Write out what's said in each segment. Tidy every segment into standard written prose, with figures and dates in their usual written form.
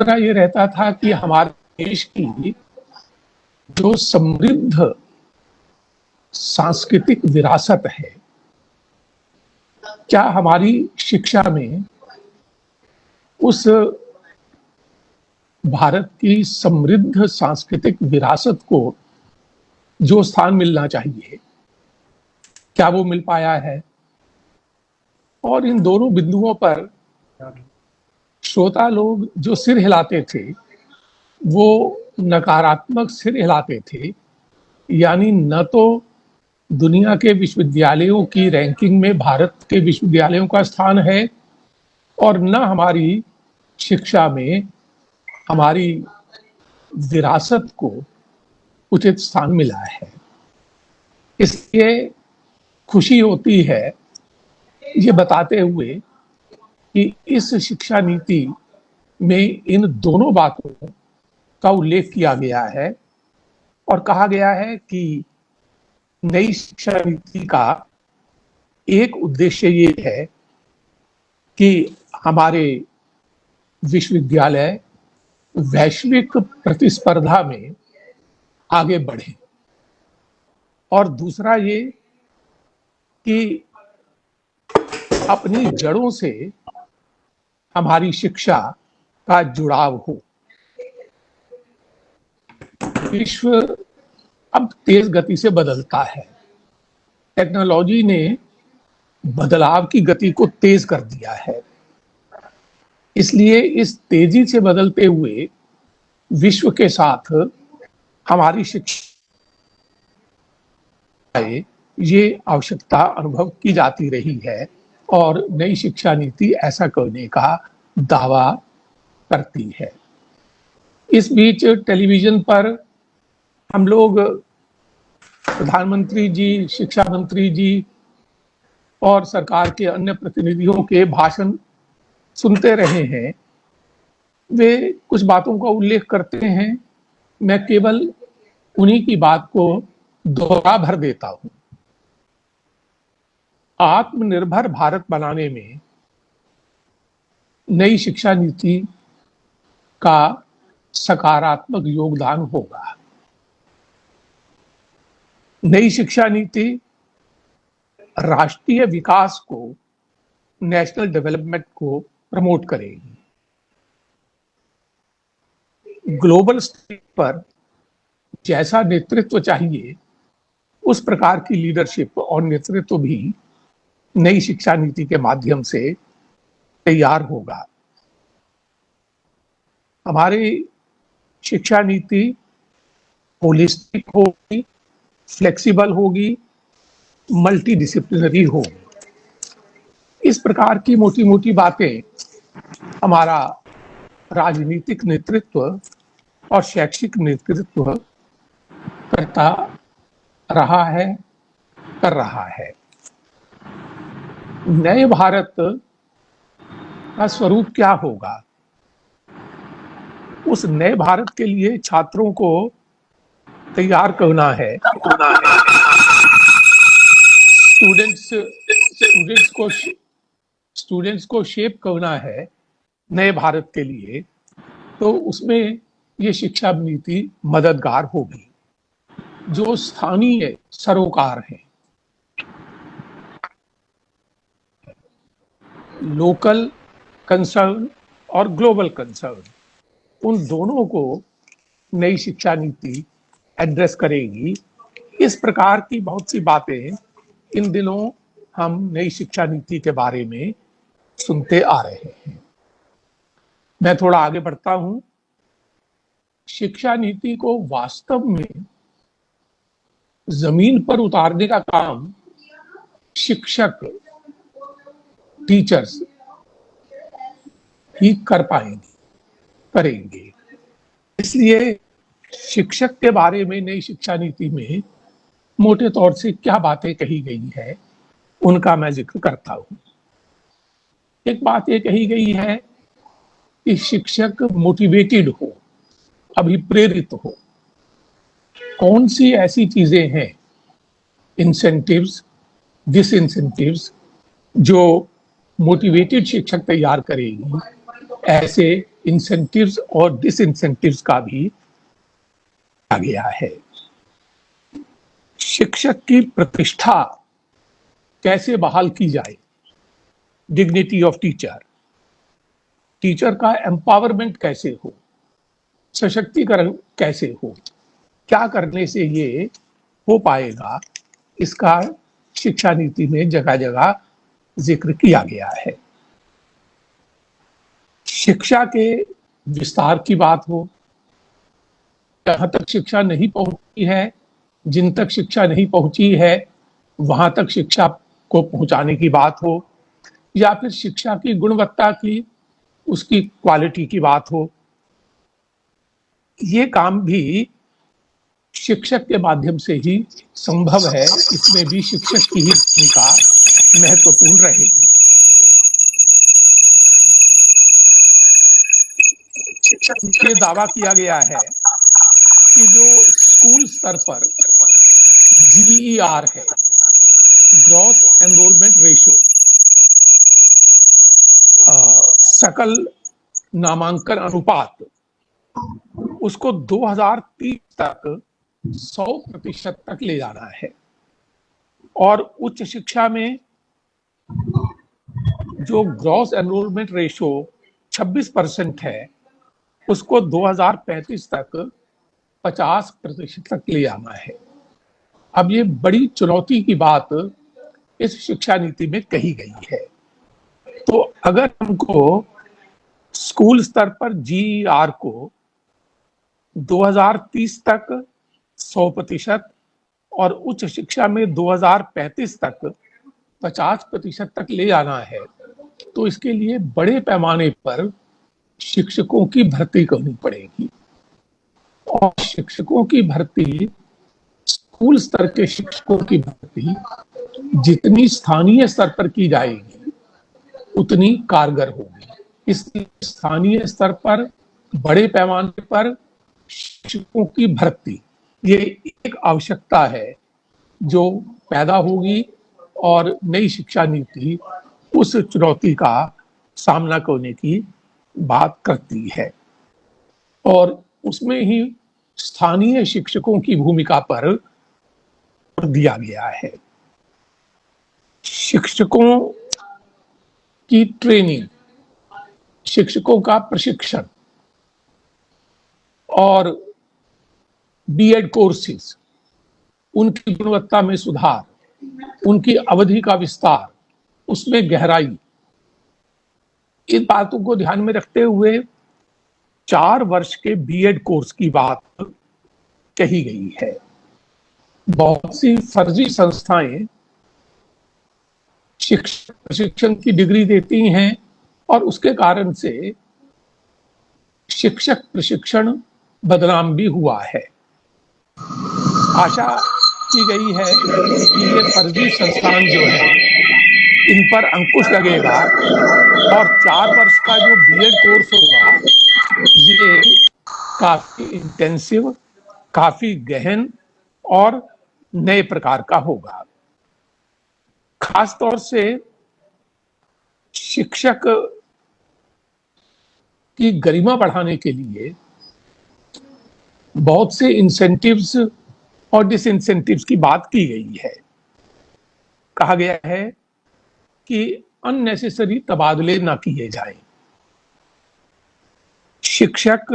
दूसरा ये रहता था कि हमारे देश की जो समृद्ध सांस्कृतिक विरासत है, क्या हमारी शिक्षा में उस भारत की समृद्ध सांस्कृतिक विरासत को जो स्थान मिलना चाहिए, क्या वो मिल पाया है? और इन दोनों बिंदुओं पर श्रोता लोग जो सिर हिलाते थे वो नकारात्मक सिर हिलाते थे। यानी न तो दुनिया के विश्वविद्यालयों की रैंकिंग में भारत के विश्वविद्यालयों का स्थान है और न हमारी शिक्षा में हमारी विरासत को उचित स्थान मिला है। इसलिए खुशी होती है ये बताते हुए कि इस शिक्षा नीति में इन दोनों बातों का उल्लेख किया गया है और कहा गया है कि नई शिक्षा नीति का एक उद्देश्य ये है कि हमारे विश्वविद्यालय वैश्विक प्रतिस्पर्धा में आगे बढ़े और दूसरा ये कि अपनी जड़ों से हमारी शिक्षा का जुड़ाव हो। विश्व अब तेज गति से बदलता है। टेक्नोलॉजी ने बदलाव की गति को तेज कर दिया है। इसलिए इस तेजी से बदलते हुए विश्व के साथ हमारी शिक्षा ये आवश्यकता अनुभव की जाती रही है और नई शिक्षा नीति ऐसा करने का दावा करती है। इस बीच टेलीविजन पर हम लोग प्रधानमंत्री जी, शिक्षा मंत्री जी और सरकार के अन्य प्रतिनिधियों के भाषण सुनते रहे हैं। वे कुछ बातों का उल्लेख करते हैं, मैं केवल उन्हीं की बात को दोहरा भर देता हूं। आत्मनिर्भर भारत बनाने में नई शिक्षा नीति का सकारात्मक योगदान होगा। नई शिक्षा नीति राष्ट्रीय विकास को, नेशनल डेवलपमेंट को प्रमोट करेगी। ग्लोबल स्टेज पर जैसा नेतृत्व चाहिए उस प्रकार की लीडरशिप और नेतृत्व भी नई शिक्षा नीति के माध्यम से तैयार होगा। हमारी शिक्षा नीति होलिस्टिक होगी, फ्लेक्सिबल होगी, मल्टी डिसिप्लिनरी होगी। इस प्रकार की मोटी मोटी बातें हमारा राजनीतिक नेतृत्व और शैक्षिक नेतृत्व करता रहा है, कर रहा है। नए भारत का स्वरूप क्या होगा? उस नए भारत के लिए छात्रों को तैयार करना है। स्टूडेंट्स को शेप करना है नए भारत के लिए, तो उसमें ये शिक्षा नीति मददगार होगी। जो स्थानीय सरोकार हैं, लोकल कंसर्न और ग्लोबल कंसर्न, उन दोनों को नई शिक्षा नीति एड्रेस करेगी। इस प्रकार की बहुत सी बातें इन दिनों हम नई शिक्षा नीति के बारे में सुनते आ रहे हैं। मैं थोड़ा आगे बढ़ता हूं। शिक्षा नीति को वास्तव में जमीन पर उतारने का काम शिक्षक, टीचर्स ही कर पाएंगे, करेंगे। इसलिए शिक्षक के बारे में नई शिक्षा नीति में मोटे तौर से क्या बातें कही गई है उनका मैं जिक्र करता हूं। एक बात ये कही गई है कि शिक्षक मोटिवेटेड हो, अभिप्रेरित हो। कौन सी ऐसी चीजें हैं, इंसेंटिव्स, डिसइंसेंटिव्स, जो मोटिवेटेड शिक्षक तैयार करेगी? ऐसे इंसेंटिव्स और डिसइंसेंटिव्स का भी आ गया है। शिक्षक की प्रतिष्ठा कैसे बहाल की जाए, डिग्निटी ऑफ टीचर, टीचर का एम्पावरमेंट कैसे हो, सशक्तिकरण कैसे हो, क्या करने से ये हो पाएगा, इसका शिक्षा नीति में जगह जगह जिक्र किया गया है। शिक्षा के विस्तार की बात हो, जहां तक शिक्षा नहीं पहुंची है, जिन तक शिक्षा नहीं पहुंची है वहां तक शिक्षा को पहुंचाने की बात हो, या फिर शिक्षा की गुणवत्ता की, उसकी क्वालिटी की बात हो, ये काम भी शिक्षक के माध्यम से ही संभव है। इसमें भी शिक्षक की ही भूमिका महत्वपूर्ण रहेगी। शिक्षक ये दावा किया गया है कि जो स्कूल स्तर पर GER है, ग्रॉस एनरोलमेंट रेशो, सकल नामांकन अनुपात, उसको 2030 तक 100% तक ले जाना है। और उच्च शिक्षा में जो ग्रॉस एनरोलमेंट रेशो 26% है, उसको 2035 तक 50% तक ले आना है। अब ये बड़ी चुनौती की बात इस शिक्षा नीति में कही गई है। तो अगर हमको स्कूल स्तर पर GER को 2030 तक 100% और उच्च शिक्षा में 2035 तक 50% तक ले जाना है, तो इसके लिए बड़े पैमाने पर शिक्षकों की भर्ती करनी पड़ेगी। और शिक्षकों की भर्ती, स्कूल स्तर के शिक्षकों की भर्ती जितनी स्थानीय स्तर पर की जाएगी उतनी कारगर होगी। इसलिए स्थानीय स्तर पर बड़े पैमाने पर शिक्षकों की भर्ती ये एक आवश्यकता है जो पैदा होगी और नई शिक्षा नीति उस चुनौती का सामना करने की बात करती है। और उसमें ही स्थानीय शिक्षकों की भूमिका पर दिया गया है। शिक्षकों की ट्रेनिंग, शिक्षकों का प्रशिक्षण और B.Ed कोर्सेज, उनकी गुणवत्ता में सुधार, उनकी अवधि का विस्तार, उसमें गहराई, इन बातों को ध्यान में रखते हुए 4 वर्ष के B.Ed कोर्स की बात कही गई है। बहुत सी फर्जी संस्थाएं शिक्षक प्रशिक्षण की डिग्री देती हैं और उसके कारण से शिक्षक प्रशिक्षण बदनाम भी हुआ है। आशा की गई है कि ये फर्जी संस्थान जो है इन पर अंकुश लगेगा और 4 वर्ष का जो B.Ed कोर्स होगा ये काफी इंटेंसिव, काफी गहन और नए प्रकार का होगा। खासतौर से शिक्षक की गरिमा बढ़ाने के लिए बहुत से इंसेंटिव्स और डिसइंसेंटिव्स की बात की गई है। कहा गया है कि अननेसेसरी तबादले ना किए जाएं, शिक्षक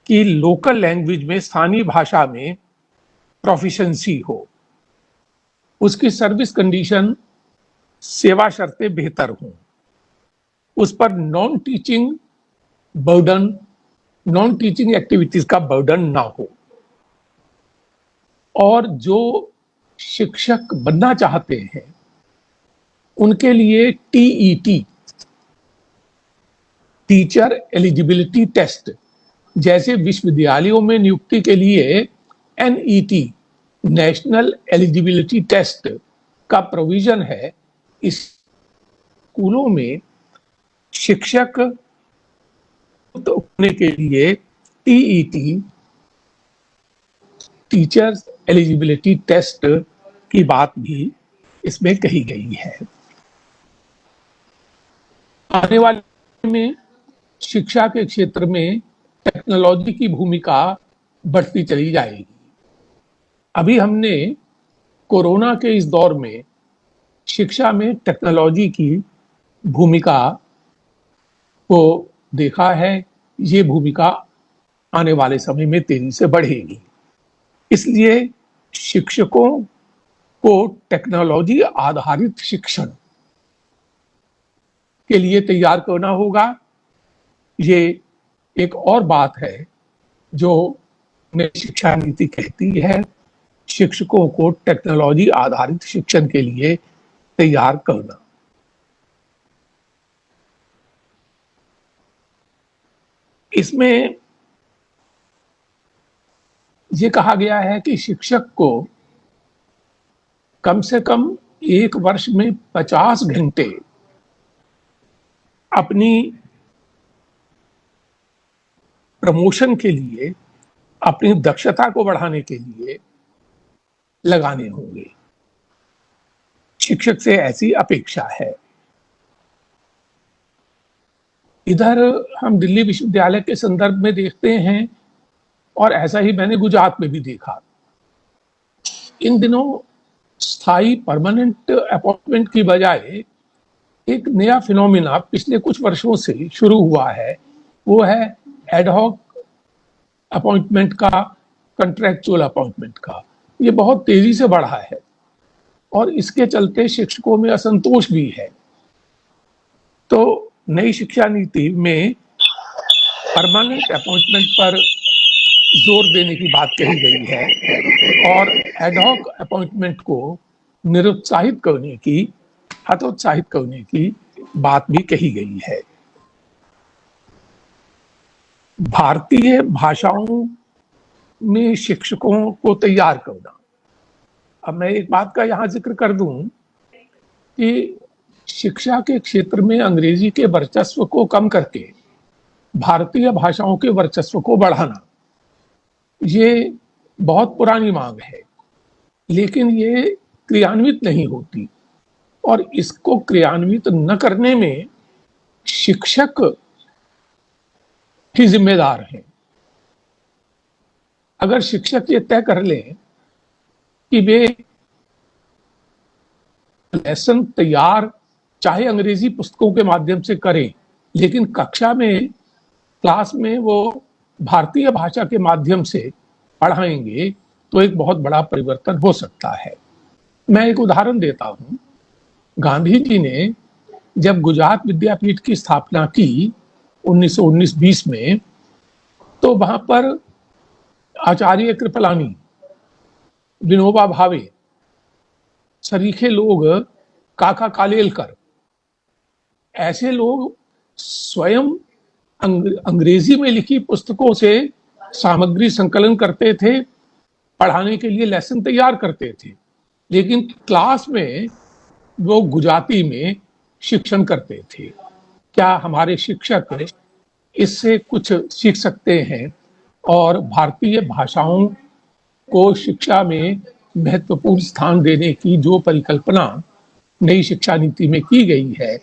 की लोकल लैंग्वेज में, स्थानीय भाषा में प्रोफिशिएंसी हो, उसकी सर्विस कंडीशन, सेवा शर्तें बेहतर हों, उस पर non teaching burden, non teaching activities का बर्डन ना हो। और जो शिक्षक बनना चाहते हैं उनके लिए TET, टीचर एलिजिबिलिटी टेस्ट, जैसे विश्वविद्यालयों में नियुक्ति के लिए NET, नेशनल एलिजिबिलिटी टेस्ट का प्रोविजन है। इस स्कूलों में शिक्षक होने के लिए TET, टीचर्स एलिजिबिलिटी टेस्ट की बात भी इसमें कही गई है। आने वाले में शिक्षा के क्षेत्र में टेक्नोलॉजी की भूमिका बढ़ती चली जाएगी। अभी हमने कोरोना के इस दौर में शिक्षा में टेक्नोलॉजी की भूमिका को देखा है। ये भूमिका आने वाले समय में तेजी से बढ़ेगी। इसलिए शिक्षकों को टेक्नोलॉजी आधारित शिक्षण के लिए तैयार करना होगा। ये एक और बात है जो नई शिक्षा नीति कहती है, शिक्षकों को टेक्नोलॉजी आधारित शिक्षण के लिए तैयार करना। इसमें ये कहा गया है कि शिक्षक को कम से कम एक वर्ष में 50 घंटे अपनी प्रमोशन के लिए, अपनी दक्षता को बढ़ाने के लिए लगाने होंगे। शिक्षक से ऐसी अपेक्षा है। इधर हम दिल्ली विश्वविद्यालय के संदर्भ में देखते हैं, और ऐसा ही मैंने गुजरात में भी देखा। इन दिनों स्थायी परमानेंट अपॉइंटमेंट की बजाय एक नया फिनोमिना पिछले कुछ वर्षों से शुरू हुआ है, वो है एडहॉक अपॉइंटमेंट का, कंट्रैक्चुअल अपॉइंटमेंट का। ये बहुत तेजी से बढ़ा है और इसके चलते शिक्षकों में असंतोष भी है। तो नई शिक्षा नीति में परमानेंट अपॉइंटमेंट पर जोर देने की बात कही गई है और एडहॉक अपॉइंटमेंट को निरुत्साहित करने की, हतोत्साहित करने की बात भी कही गई है। भारतीय भाषाओं में शिक्षकों को तैयार करना। अब मैं एक बात का यहाँ जिक्र कर दूं कि शिक्षा के क्षेत्र में अंग्रेजी के वर्चस्व को कम करके भारतीय भाषाओं के वर्चस्व को बढ़ाना, ये बहुत पुरानी मांग है, लेकिन ये क्रियान्वित नहीं होती। और इसको क्रियान्वित न करने में शिक्षक ही जिम्मेदार हैं। अगर शिक्षक ये तय कर लें कि वे लेसन तैयार चाहे अंग्रेजी पुस्तकों के माध्यम से करें, लेकिन कक्षा में, क्लास में वो भारतीय भाषा के माध्यम से पढ़ाएंगे, तो एक बहुत बड़ा परिवर्तन हो सकता है। मैं एक उदाहरण देता हूं। गांधी जी ने जब गुजरात विद्यापीठ की स्थापना की 1919-20 में, तो वहां पर आचार्य कृपलानी, विनोबा भावे, सरीखे लोग, काका कालेलकर, ऐसे लोग स्वयं अंग्रेजी में लिखी पुस्तकों से सामग्री संकलन करते थे, पढ़ाने के लिए लेसन तैयार करते थे, लेकिन क्लास में वो गुजराती में शिक्षण करते थे। क्या हमारे शिक्षक इससे कुछ सीख सकते हैं और भारतीय भाषाओं को शिक्षा में महत्वपूर्ण स्थान देने की जो परिकल्पना नई शिक्षा नीति में की गई है,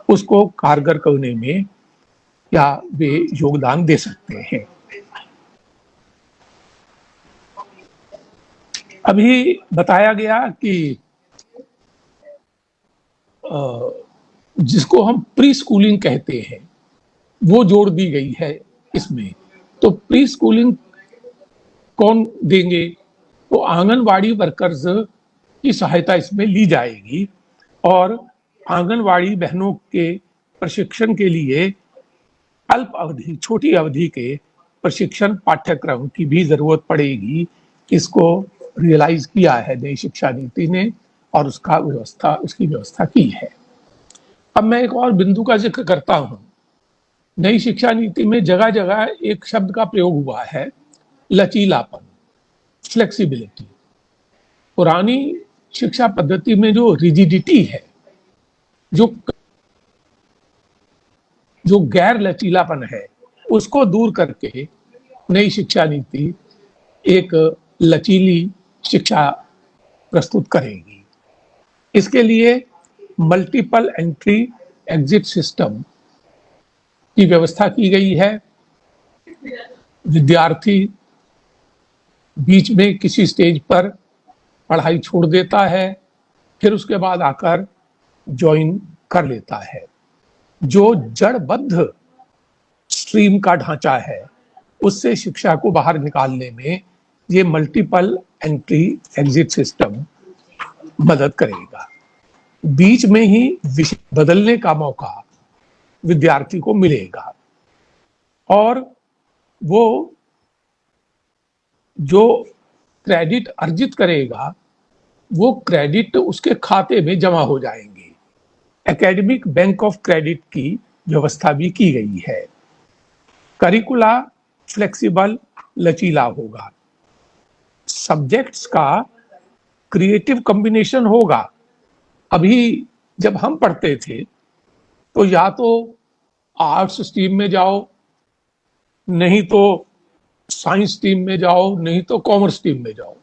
उसको कारगर करने में क्या वे योगदान दे सकते हैं? अभी बताया गया कि जिसको हम प्री स्कूलिंग कहते हैं, वो जोड़ दी गई है इसमें। तो प्री स्कूलिंग कौन देंगे? तो आंगनवाड़ी वर्कर्स की सहायता इसमें ली जाएगी और आंगनवाड़ी बहनों के प्रशिक्षण के लिए अल्प अवधि, छोटी अवधि के प्रशिक्षण पाठ्यक्रम की भी जरूरत पड़ेगी। इसको रियलाइज किया है नई शिक्षा नीति ने और उसकी व्यवस्था की है। अब मैं एक और बिंदु का जिक्र करता हूं। नई शिक्षा नीति में जगह जगह एक शब्द का प्रयोग हुआ है, लचीलापन, फ्लेक्सिबिलिटी। पुरानी शिक्षा पद्धति में जो रिजिडिटी है, जो गैर लचीलापन है, उसको दूर करके नई शिक्षा नीति एक लचीली शिक्षा प्रस्तुत करेगी। इसके लिए मल्टीपल एंट्री एग्जिट सिस्टम की व्यवस्था की गई है। विद्यार्थी बीच में किसी स्टेज पर पढ़ाई छोड़ देता है, फिर उसके बाद आकर ज्वाइन कर लेता है। जो जड़बद्ध स्ट्रीम का ढांचा है, उससे शिक्षा को बाहर निकालने में ये मल्टीपल एंट्री एग्जिट सिस्टम मदद करेगा। बीच में ही विषय बदलने का मौका विद्यार्थी को मिलेगा और वो जो क्रेडिट अर्जित करेगा वो क्रेडिट उसके खाते में जमा हो जाएंगे। एकेडमिक बैंक ऑफ क्रेडिट की व्यवस्था भी की गई है। करिकुला फ्लेक्सिबल, लचीला होगा। सब्जेक्ट्स का क्रिएटिव कॉम्बिनेशन होगा। अभी जब हम पढ़ते थे तो या तो आर्ट्स स्ट्रीम में जाओ, नहीं तो साइंस स्ट्रीम में जाओ, नहीं तो कॉमर्स स्ट्रीम में जाओ।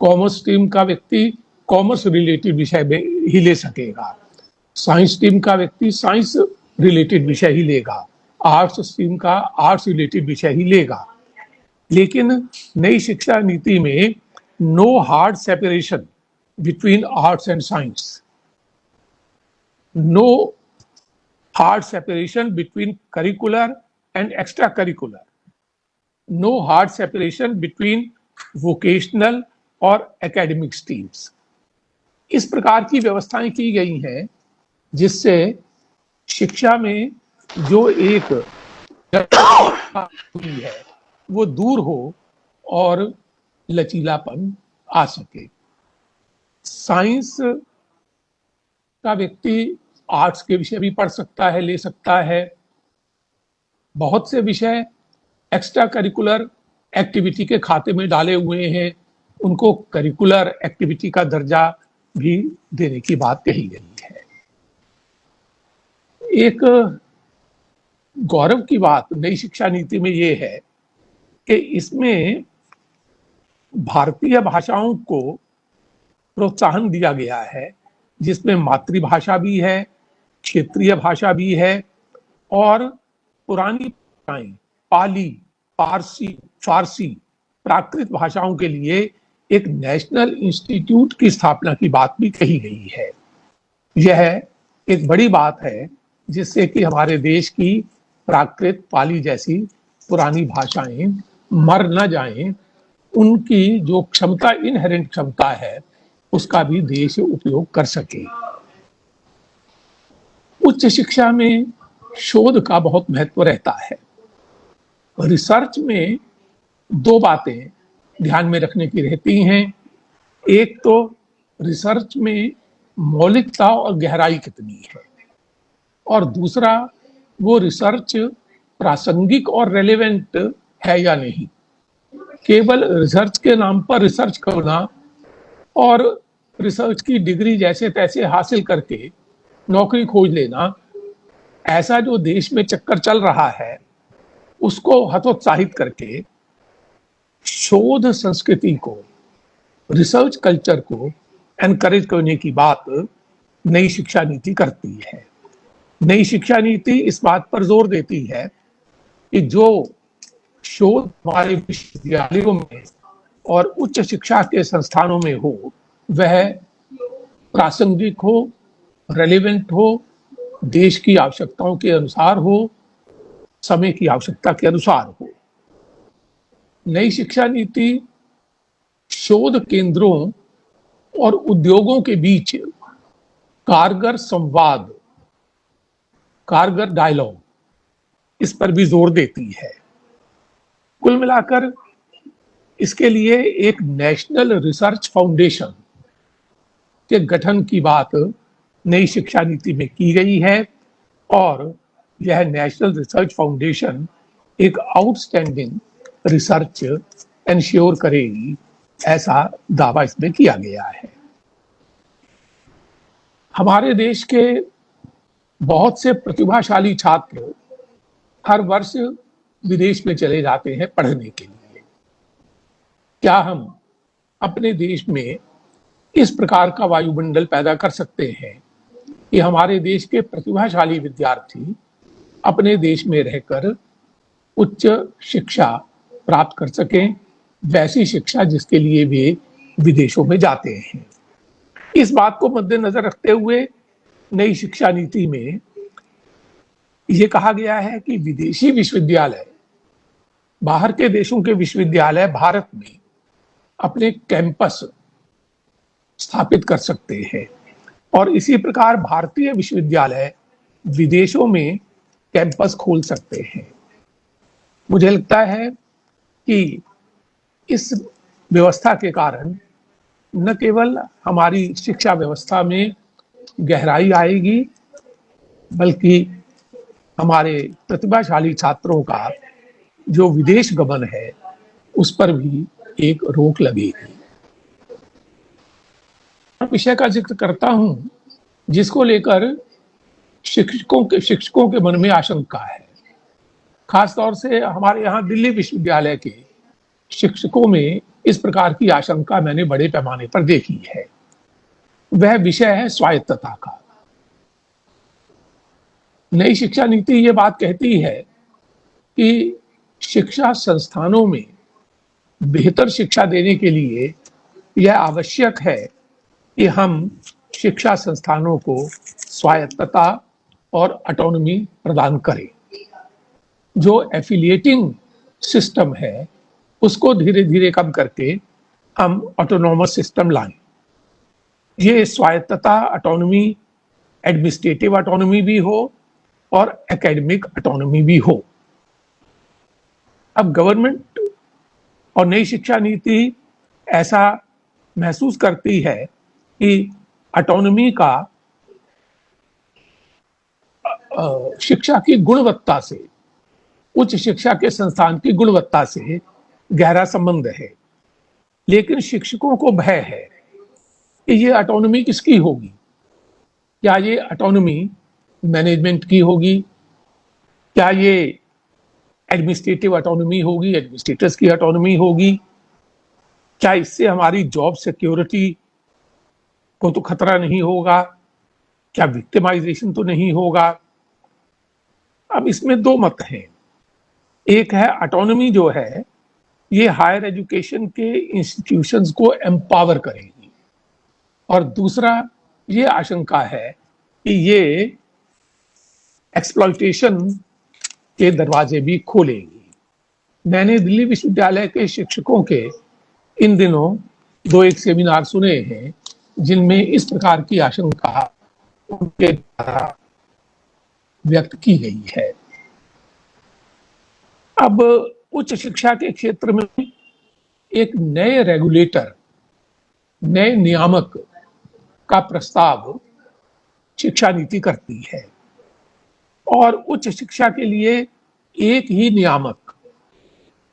कॉमर्स स्ट्रीम का व्यक्ति कॉमर्स रिलेटेड विषय में ही ले सकेगा, साइंस स्ट्रीम का व्यक्ति साइंस रिलेटेड विषय ही लेगा, आर्ट्स स्ट्रीम का आर्ट्स रिलेटेड विषय ही लेगा। लेकिन नई शिक्षा नीति में no hard separation between arts and science, no hard separation between curricular and extra curricular, no hard separation between vocational और एकेडमिक स्ट्रीम्स। इस प्रकार की व्यवस्थाएं की गई हैं जिससे शिक्षा में जो एक है वो दूर हो और लचीलापन आ सके। साइंस का व्यक्ति आर्ट्स के विषय भी पढ़ सकता है, ले सकता है। बहुत से विषय एक्स्ट्रा करिकुलर एक्टिविटी के खाते में डाले हुए हैं, उनको करिकुलर एक्टिविटी का दर्जा भी देने की बात कही गई है। एक गौरव की बात नई शिक्षा नीति में ये है कि इसमें भारतीय भाषाओं को प्रोत्साहन दिया गया है, जिसमें मातृभाषा भी है, क्षेत्रीय भाषा भी है और पुरानी भाषाएं पाली, पारसी, फारसी, प्राकृत भाषाओं के लिए एक नेशनल इंस्टीट्यूट की स्थापना की बात भी कही गई है। यह एक बड़ी बात है जिससे कि हमारे देश की प्राकृत, पाली जैसी पुरानी भाषाएं मर न जाएं, उनकी जो क्षमता, इनहेरेंट क्षमता है, उसका भी देश उपयोग कर सके। उच्च शिक्षा में शोध का बहुत महत्व रहता है। रिसर्च में दो बातें ध्यान में रखने की रहती हैं। एक तो रिसर्च में मौलिकता और गहराई कितनी है, और दूसरा वो रिसर्च प्रासंगिक और रेलेवेंट है या नहीं। केवल रिसर्च के नाम पर रिसर्च करना और रिसर्च की डिग्री जैसे तैसे हासिल करके नौकरी खोज लेना, ऐसा जो देश में चक्कर चल रहा है, उसको हतोत्साहित करके शोध संस्कृति को, रिसर्च कल्चर को एनकरेज करने की बात नई शिक्षा नीति करती है। नई शिक्षा नीति इस बात पर जोर देती है कि जो शोध हमारे विश्वविद्यालयों में और उच्च शिक्षा के संस्थानों में हो वह प्रासंगिक हो, रेलेवेंट हो, देश की आवश्यकताओं के अनुसार हो, समय की आवश्यकता के अनुसार हो। नई शिक्षा नीति शोध केंद्रों और उद्योगों के बीच कारगर संवाद, कारगर डायलॉग, इस पर भी जोर देती है। कुल मिलाकर इसके लिए एक नेशनल रिसर्च फाउंडेशन के गठन की बात नई शिक्षा नीति में की गई है और यह नेशनल रिसर्च फाउंडेशन एक आउटस्टैंडिंग रिसर्च एंश्योर करेगी, ऐसा दावा इसमें किया गया है। हमारे देश के बहुत से प्रतिभाशाली छात्र हर वर्ष विदेश में चले जाते हैं पढ़ने के लिए। क्या हम अपने देश में इस प्रकार का वायुमंडल पैदा कर सकते हैं कि हमारे देश के प्रतिभाशाली विद्यार्थी अपने देश में रहकर उच्च शिक्षा प्राप्त कर सकें, वैसी शिक्षा जिसके लिए वे विदेशों में जाते हैं। इस बात को मद्देनजर रखते हुए नई शिक्षा नीति में ये कहा गया है कि विदेशी विश्वविद्यालय, बाहर के देशों के विश्वविद्यालय भारत में अपने कैंपस स्थापित कर सकते हैं और इसी प्रकार भारतीय विश्वविद्यालय विदेशों में कैंपस खोल सकते हैं। मुझे लगता है कि इस व्यवस्था के कारण न केवल हमारी शिक्षा व्यवस्था में गहराई आएगी, बल्कि हमारे प्रतिभाशाली छात्रों का जो विदेश गमन है उस पर भी एक रोक लगेगी। विषय का जिक्र करता हूं जिसको लेकर शिक्षकों के मन में आशंका है। खासतौर से हमारे यहाँ दिल्ली विश्वविद्यालय के शिक्षकों में इस प्रकार की आशंका मैंने बड़े पैमाने पर देखी है। वह विषय है स्वायत्तता का। नई शिक्षा नीति ये बात कहती है कि शिक्षा संस्थानों में बेहतर शिक्षा देने के लिए यह आवश्यक है कि हम शिक्षा संस्थानों को स्वायत्तता और ऑटोनॉमी प्रदान करें। जो एफिलिएटिंग सिस्टम है उसको धीरे धीरे कम करके हम ऑटोनॉमस सिस्टम लाएं। ये स्वायत्तता, ऑटोनॉमी, एडमिनिस्ट्रेटिव ऑटोनॉमी भी हो और एकेडमिक ऑटोनॉमी भी हो। अब गवर्नमेंट और नई शिक्षा नीति ऐसा महसूस करती है कि ऑटोनॉमी का शिक्षा की गुणवत्ता से, उच्च शिक्षा के संस्थान की गुणवत्ता से गहरा संबंध है। लेकिन शिक्षकों को भय है कि ये ऑटोनॉमी किसकी होगी? क्या ये ऑटोनॉमी मैनेजमेंट की होगी? क्या ये एडमिनिस्ट्रेटिव ऑटोनॉमी होगी, एडमिनिस्ट्रेटर्स की ऑटोनॉमी होगी? क्या इससे हमारी जॉब सिक्योरिटी को तो खतरा नहीं होगा? क्या विक्टिमाइजेशन तो नहीं होगा? अब इसमें दो मत हैं। एक है ऑटोनॉमी जो है ये हायर एजुकेशन के इंस्टीट्यूशंस को एम्पावर करेगी, और दूसरा ये आशंका है कि ये एक्सप्लॉयटेशन के दरवाजे भी खोलेगी। मैंने दिल्ली विश्वविद्यालय के शिक्षकों के इन दिनों दो एक सेमिनार सुने हैं जिनमें इस प्रकार की आशंका उनके द्वारा व्यक्त की गई है। अब उच्च शिक्षा के क्षेत्र में एक नए रेगुलेटर, नए नियामक का प्रस्ताव शिक्षा नीति करती है और उच्च शिक्षा के लिए एक ही नियामक,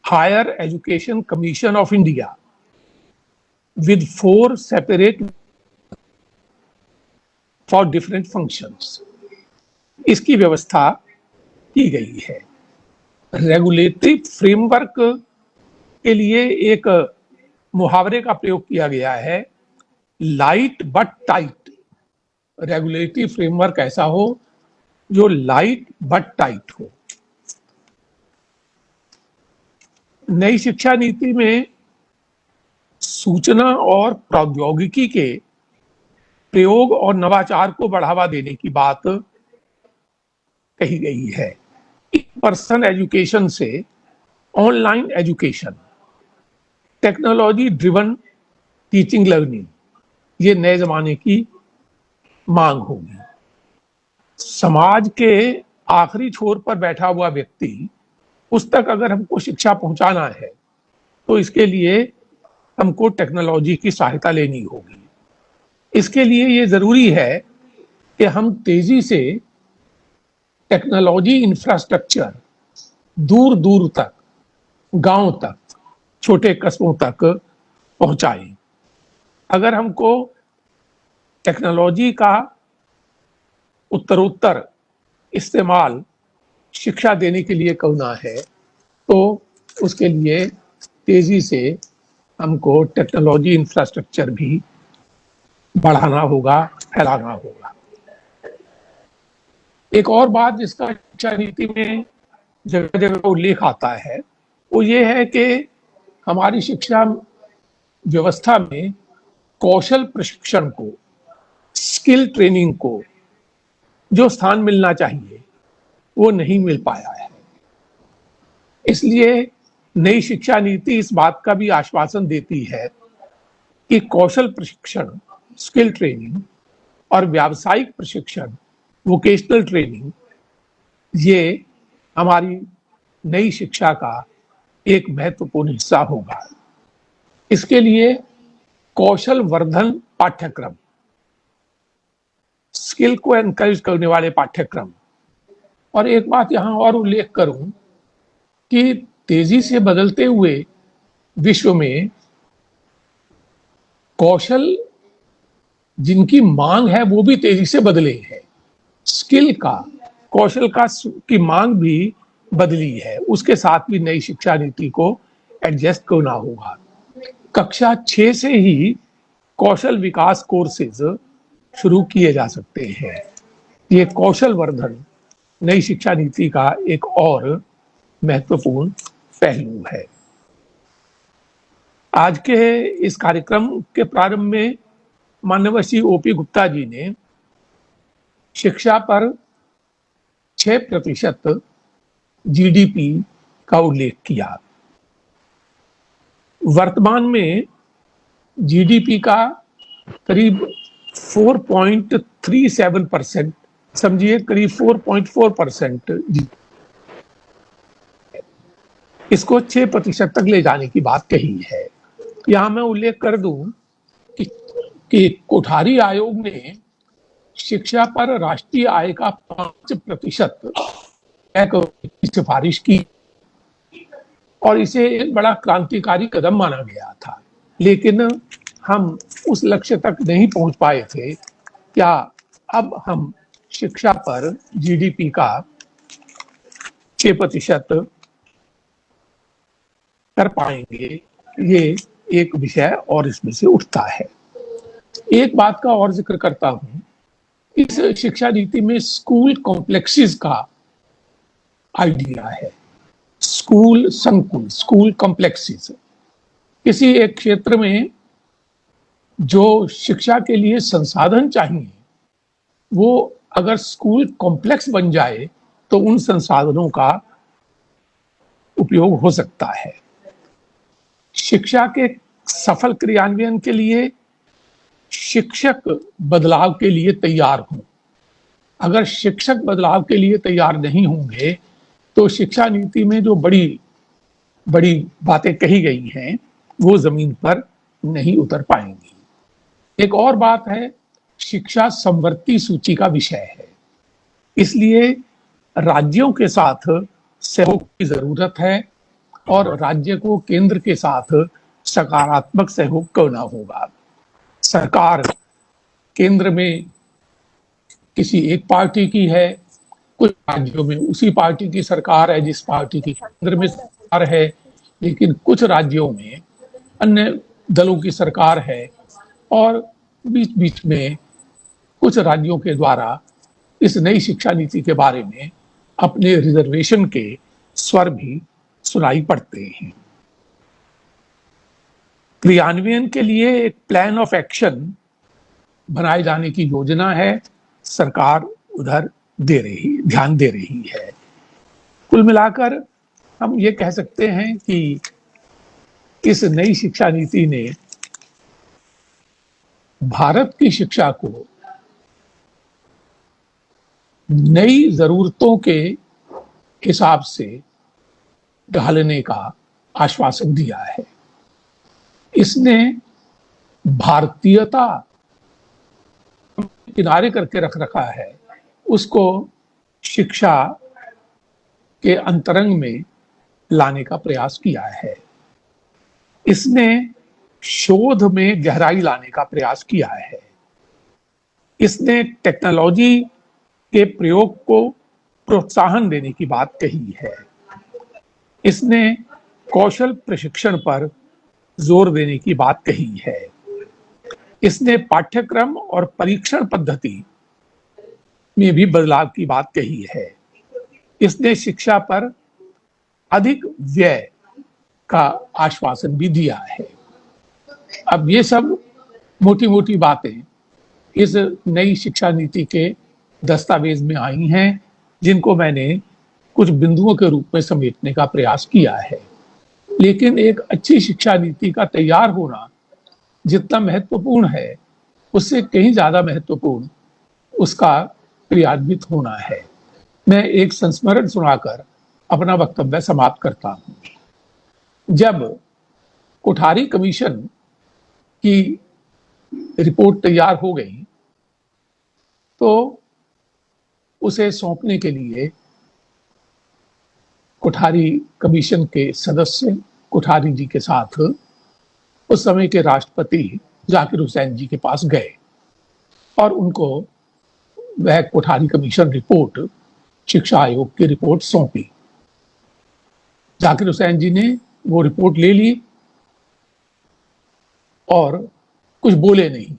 higher education commission of India with 4 separate for different functions, इसकी व्यवस्था की गई है। रेगुलेटरी फ्रेमवर्क के लिए एक मुहावरे का प्रयोग किया गया है, light but tight. Regulatory framework ऐसा हो जो लाइट बट टाइट हो। नई शिक्षा नीति में सूचना और प्रौद्योगिकी के प्रयोग और नवाचार को बढ़ावा देने की बात कही गई है। इन पर्सन एजुकेशन से online education, technology driven teaching learning, ये नए जमाने की मांग होगी। समाज के आखिरी छोर पर बैठा हुआ व्यक्ति, उस तक अगर हमको शिक्षा पहुंचाना है तो इसके लिए हमको टेक्नोलॉजी की सहायता लेनी होगी। इसके लिए ये जरूरी है कि हम तेजी से टेक्नोलॉजी इंफ्रास्ट्रक्चर दूर दूर तक, गांव तक, छोटे कस्बों तक पहुंचाएं। अगर हमको टेक्नोलॉजी का उत्तरोत्तर इस्तेमाल शिक्षा देने के लिए करना है तो उसके लिए तेजी से हमको टेक्नोलॉजी इंफ्रास्ट्रक्चर भी बढ़ाना होगा, फैलाना होगा। एक और बात जिसका शिक्षा नीति में जगह जगह उल्लेख आता है वो ये है कि हमारी शिक्षा व्यवस्था में कौशल प्रशिक्षण को, स्किल ट्रेनिंग को जो स्थान मिलना चाहिए वो नहीं मिल पाया है। इसलिए नई शिक्षा नीति इस बात का भी आश्वासन देती है कि कौशल प्रशिक्षण, स्किल ट्रेनिंग और व्यावसायिक प्रशिक्षण, वोकेशनल ट्रेनिंग, ये हमारी नई शिक्षा का एक महत्वपूर्ण हिस्सा होगा। इसके लिए कौशल वर्धन पाठ्यक्रम, स्किल को एनकरेज करने वाले पाठ्यक्रम, और एक बात यहां और उल्लेख करूं कि तेजी से बदलते हुए विश्व में कौशल जिनकी मांग है वो भी तेजी से बदले हैं। स्किल का, कौशल का की मांग भी बदली है। उसके साथ भी नई शिक्षा नीति को एडजस्ट करना होगा। कक्षा 6 से ही कौशल विकास कोर्सेज शुरू किए जा सकते हैं। ये कौशल वर्धन नई शिक्षा नीति का एक और महत्वपूर्ण पहलू है। आज के इस कार्यक्रम के प्रारंभ में माननीय श्री ओपी गुप्ता जी ने शिक्षा पर 6% जीडीपी का उल्लेख किया। वर्तमान में जीडीपी का करीब 4.37%, समझिए करीब 4.4%, इसको 6% तक ले जाने की बात कही है। यहां मैं उल्लेख कर दूं कि कोठारी आयोग ने शिक्षा पर राष्ट्रीय आय का 5% तय करने की सिफारिश की और इसे एक बड़ा क्रांतिकारी कदम माना गया था, लेकिन हम उस लक्ष्य तक नहीं पहुंच पाए थे। क्या अब हम शिक्षा पर जीडीपी का 6% कर पाएंगे? ये एक विषय और इसमें से उठता है। एक बात का और जिक्र करता हूं, इस शिक्षा नीति में स्कूल कॉम्प्लेक्सेस का आइडिया है। स्कूल संकुल, स्कूल कॉम्प्लेक्सेस, किसी एक क्षेत्र में जो शिक्षा के लिए संसाधन चाहिए वो अगर स्कूल कॉम्प्लेक्स बन जाए तो उन संसाधनों का उपयोग हो सकता है। शिक्षा के सफल क्रियान्वयन के लिए शिक्षक बदलाव के लिए तैयार हों। अगर शिक्षक बदलाव के लिए तैयार नहीं होंगे तो शिक्षा नीति में जो बड़ी बड़ी बातें कही गई हैं वो जमीन पर नहीं उतर पाएंगी। एक और बात है, शिक्षा समवर्ती सूची का विषय है, इसलिए राज्यों के साथ सहयोग की जरूरत है और राज्य को केंद्र के साथ सकारात्मक सहयोग करना होगा। सरकार केंद्र में किसी एक पार्टी की है, कुछ राज्यों में उसी पार्टी की सरकार है जिस पार्टी की केंद्र में सरकार है, लेकिन कुछ राज्यों में अन्य दलों की सरकार है और बीच बीच में कुछ राज्यों के द्वारा इस नई शिक्षा नीति के बारे में अपने रिजर्वेशन के स्वर भी सुनाई पड़ते हैं। क्रियान्वयन के लिए एक प्लान ऑफ एक्शन बनाए जाने की योजना है, सरकार उधर ध्यान दे रही है। कुल मिलाकर हम ये कह सकते हैं कि इस नई शिक्षा नीति ने भारत की शिक्षा को नई जरूरतों के हिसाब से ढालने का आश्वासन दिया है। इसने भारतीयता किनारे करके रख रखा है, उसको शिक्षा के अंतरंग में लाने का प्रयास किया है। इसने शोध में गहराई लाने का प्रयास किया है। इसने टेक्नोलॉजी के प्रयोग को प्रोत्साहन देने की बात कही है। इसने कौशल प्रशिक्षण पर जोर देने की बात कही है। इसने पाठ्यक्रम और परीक्षण पद्धति में भी बदलाव की बात कही है। इसने शिक्षा पर अधिक व्यय का आश्वासन भी दिया है। अब ये सब मोटी मोटी बातें इस नई शिक्षा नीति के दस्तावेज में आई हैं, जिनको मैंने कुछ बिंदुओं के रूप में समेटने का प्रयास किया है। लेकिन एक अच्छी शिक्षा नीति का तैयार होना जितना महत्वपूर्ण है, उससे कहीं ज्यादा महत्वपूर्ण उसका क्रियान्वित होना है। मैं एक संस्मरण सुनाकर अपना वक्तव्य समाप्त करता हूं। जब कोठारी कमीशन की रिपोर्ट तैयार हो गई तो उसे सौंपने के लिए कोठारी कमीशन के सदस्य कोठारी जी के साथ उस समय के राष्ट्रपति जाकिर हुसैन जी के पास गए और उनको वह कोठारी कमीशन रिपोर्ट, शिक्षा आयोग की रिपोर्ट सौंपी। जाकिर हुसैन जी ने वो रिपोर्ट ले ली और कुछ बोले नहीं।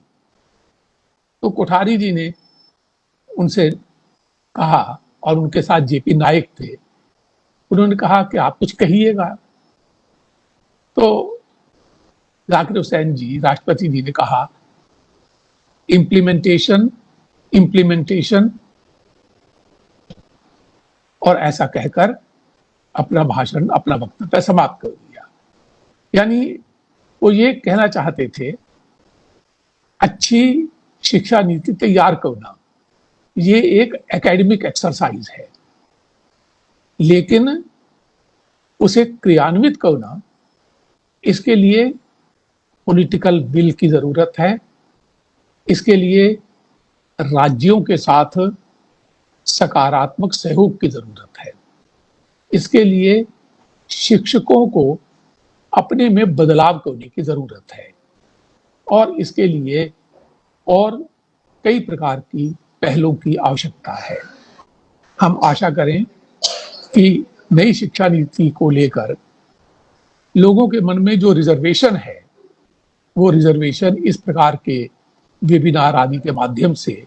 तो कोठारी जी ने उनसे कहा, और उनके साथ जेपी नायक थे, उन्होंने कहा कि आप कुछ कहिएगा। तो जाकिर हुसैन जी, राष्ट्रपति जी ने कहा, इम्प्लीमेंटेशन इम्प्लीमेंटेशन, और ऐसा कहकर अपना भाषण, अपना वक्तव्य समाप्त कर दिया। यानी वो ये कहना चाहते थे, अच्छी शिक्षा नीति तैयार करना ये एक एकेडमिक एक्सरसाइज है, लेकिन उसे क्रियान्वित करना, इसके लिए पॉलिटिकल विल की जरूरत है। इसके लिए राज्यों के साथ सकारात्मक सहयोग की जरूरत है। इसके लिए शिक्षकों को अपने में बदलाव करने की जरूरत है और इसके लिए और कई प्रकार की पहलों की आवश्यकता है। हम आशा करें कि नई शिक्षा नीति को लेकर लोगों के मन में जो रिजर्वेशन है, वो रिजर्वेशन इस प्रकार के वेबिनार आदि के माध्यम से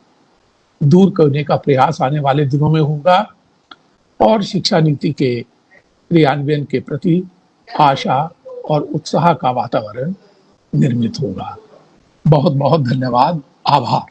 दूर करने का प्रयास आने वाले दिनों में होगा और शिक्षा नीति के क्रियान्वयन के प्रति आशा और उत्साह का वातावरण निर्मित होगा। बहुत बहुत धन्यवाद, आभार।